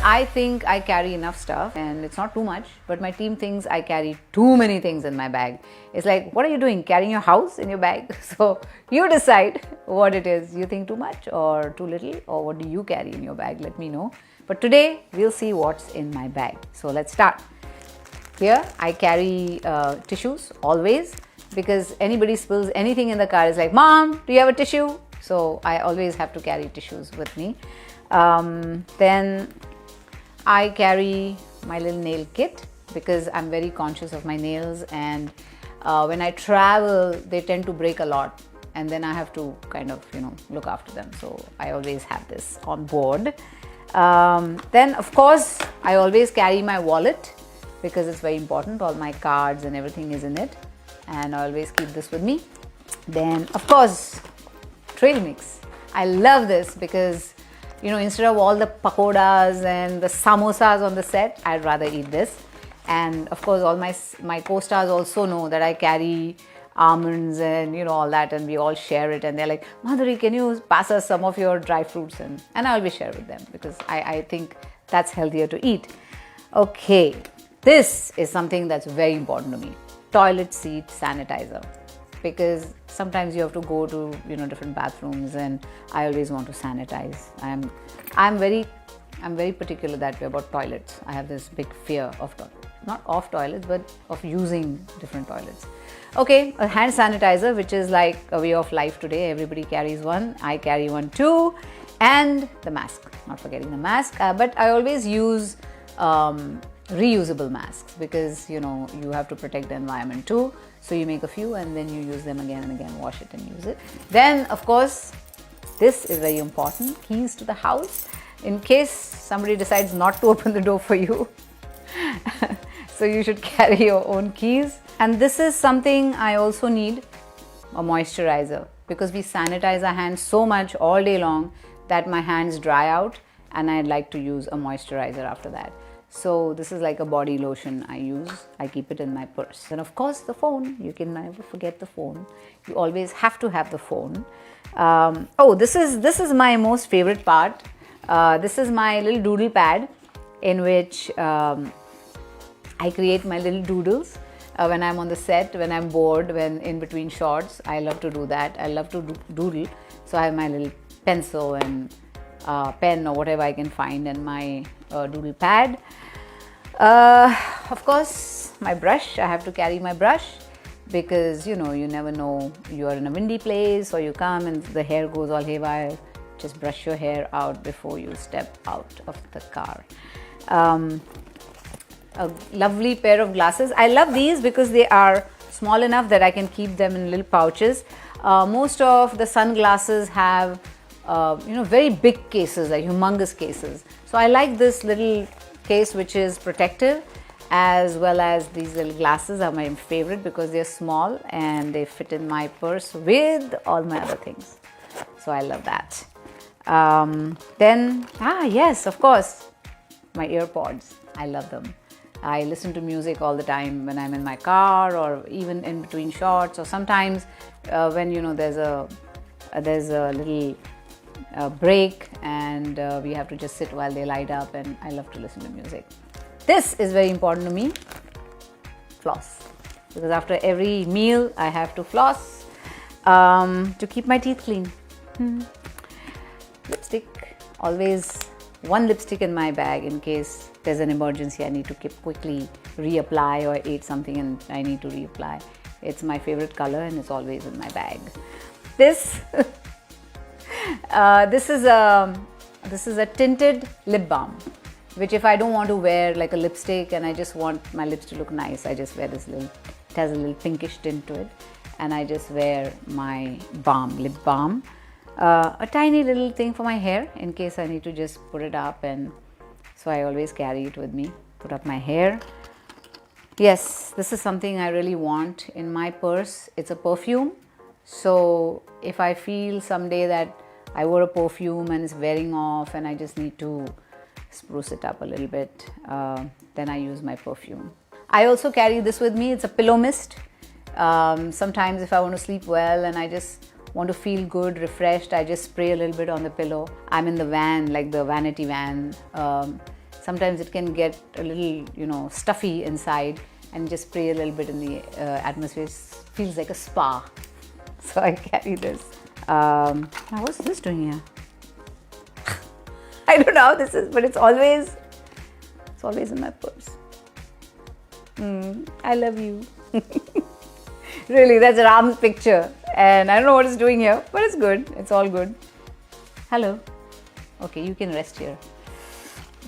I think I carry enough stuff and it's not too much, but my team thinks I carry too many things in my bag. It's like, what are you doing? Carrying your house in your bag? So you decide what it is. You think too much or too little, or what do you carry in your bag? Let me know. But today we'll see what's in my bag. So let's start. Here I carry tissues always, because anybody spills anything in the car is like, Mom, do you have a tissue? So I always have to carry tissues with me. Then I carry my little nail kit because I'm very conscious of my nails, and when I travel they tend to break a lot, and then I have to kind of look after them. So I always have this on board. Then of course I always carry my wallet because it's very important. All my cards and everything is in it, and I always keep this with me. Then of course trail mix. I love this because instead of all the pakodas and the samosas on the set, I'd rather eat this. And of course all my co-stars also know that I carry almonds and all that, and we all share it, and they're like, Madhuri, can you pass us some of your dry fruits? And I always share with them because I think that's healthier to eat. Okay, this is something that's very important to me. Toilet seat sanitizer, because sometimes you have to go to different bathrooms, and I always want to sanitize. I'm very particular that way about toilets. I have this big fear of not of toilets, but of using different toilets. Okay, a hand sanitizer, which is like a way of life today. Everybody carries one. I carry one too. And the mask, not forgetting the mask. But I always use reusable masks because you have to protect the environment too. So you make a few and then you use them again and again, wash it and use it. Then of course, this is very important, keys to the house, in case somebody decides not to open the door for you. So you should carry your own keys. And this is something I also need, a moisturizer, because we sanitize our hands so much all day long that my hands dry out, and I'd like to use a moisturizer after that. So this is like a body lotion I use. I keep it in my purse. And of course the phone, you can never forget the phone. You always have to have the phone. Oh, this is my most favorite part. This is my little doodle pad in which I create my little doodles when I'm on the set, when I'm bored, when in between shots. I love to do that. I love to doodle. So I have my little pencil and pen or whatever I can find, and my doodle pad. Of course my brush. I have to carry my brush because you never know, you are in a windy place or you come and the hair goes all haywire. Just brush your hair out before you step out of the car. A lovely pair of glasses. I love these because they are small enough that I can keep them in little pouches. Most of the sunglasses have very big cases, like humongous cases. So I like this little case which is protective, as well as these little glasses are my favorite because they're small and they fit in my purse with all my other things. So I love that. Then, yes, of course, my earpods. I love them. I listen to music all the time when I'm in my car or even in between shots, or sometimes when there's a little break and we have to just sit while they light up, and I love to listen to music. This is very important to me, floss, because after every meal I have to floss to keep my teeth clean. Lipstick, always one lipstick in my bag in case there's an emergency. I need to quickly reapply, or ate something and I need to reapply. It's my favorite color and it's always in my bag. This this is a tinted lip balm, which if I don't want to wear like a lipstick and I just want my lips to look nice, I just wear this little, it has a little pinkish tint to it, and I just wear my lip balm. A tiny little thing for my hair in case I need to just put it up, and so I always carry it with me, put up my hair. Yes, this is something I really want in my purse. It's a perfume. So if I feel someday that I wore a perfume and it's wearing off and I just need to spruce it up a little bit, then I use my perfume. I also carry this with me. It's a pillow mist. Sometimes if I want to sleep well and I just want to feel good, refreshed, I just spray a little bit on the pillow. I'm in the van, like the vanity van. Sometimes it can get a little, stuffy inside, and just spray a little bit in the atmosphere. It feels like a spa. So I carry this. Now what's this doing here? I don't know how this is, but it's always in my purse. I love you. Really, that's Ram's picture. And I don't know what it's doing here, but it's good. It's all good. Hello. Okay, you can rest here.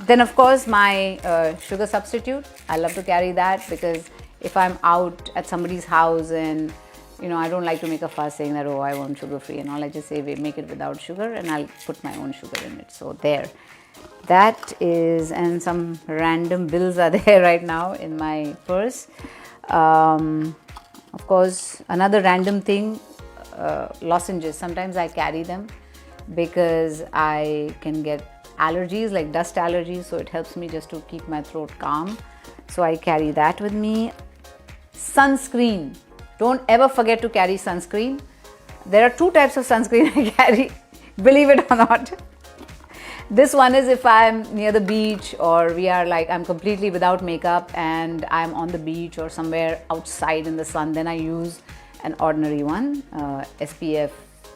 Then, of course, my sugar substitute. I love to carry that because if I'm out at somebody's house and I don't like to make a fuss saying that, oh, I want sugar free and all. I just say, make it without sugar, and I'll put my own sugar in it. So there. That is, and some random bills are there right now in my purse. Of course, another random thing, lozenges. Sometimes I carry them because I can get allergies, like dust allergies, so it helps me just to keep my throat calm. So I carry that with me. Sunscreen. Don't ever forget to carry sunscreen. There are two types of sunscreen I carry, believe it or not. This one is if I'm near the beach, or I'm completely without makeup and I'm on the beach or somewhere outside in the sun, then I use an ordinary one, SPF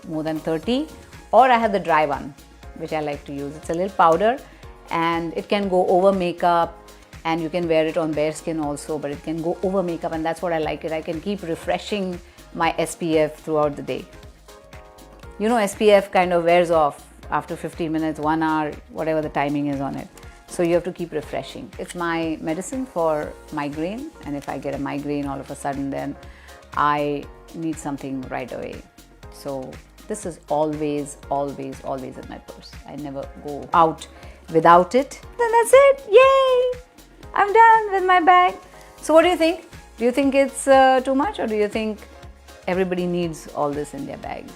more than 30, or I have the dry one, which I like to use. It's a little powder and it can go over makeup, and you can wear it on bare skin also, but it can go over makeup, and that's what I like it. I can keep refreshing my SPF throughout the day. SPF kind of wears off after 15 minutes, 1 hour, whatever the timing is on it. So you have to keep refreshing. It's my medicine for migraine, and if I get a migraine all of a sudden, then I need something right away. So this is always in my purse. I never go out without it. Then that's it. Yay! I'm done with my bag. So what do you think? Do you think it's too much, or do you think everybody needs all this in their bags?